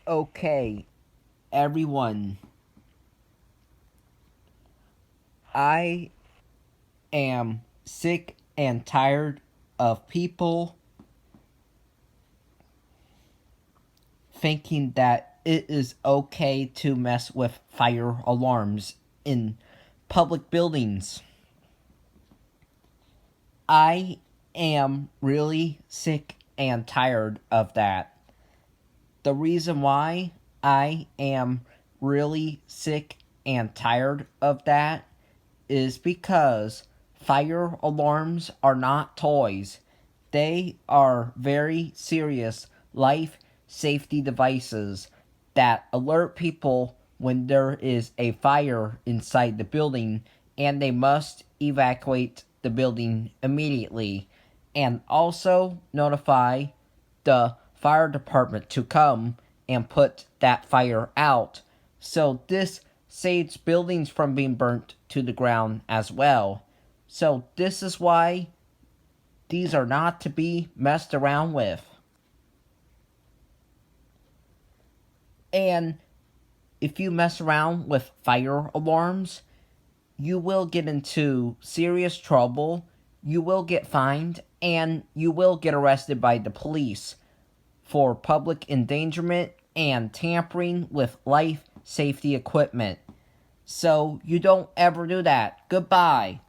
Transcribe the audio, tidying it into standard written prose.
Okay, everyone, I am sick and tired of people thinking that it is okay to mess with fire alarms in public buildings. I am really sick and tired of that. The reason why I am really sick and tired of that is because fire alarms are not toys. They are very serious life safety devices that alert people when there is a fire inside the building and they must evacuate the building immediately, and also notify the fire department to come and put that fire out. So this saves buildings from being burnt to the ground as well. So this is why these are not to be messed around with. And if you mess around with fire alarms, you will get into serious trouble, you will get fined, and you will get arrested by the police for public endangerment and tampering with life safety equipment. So you don't ever do that. Goodbye.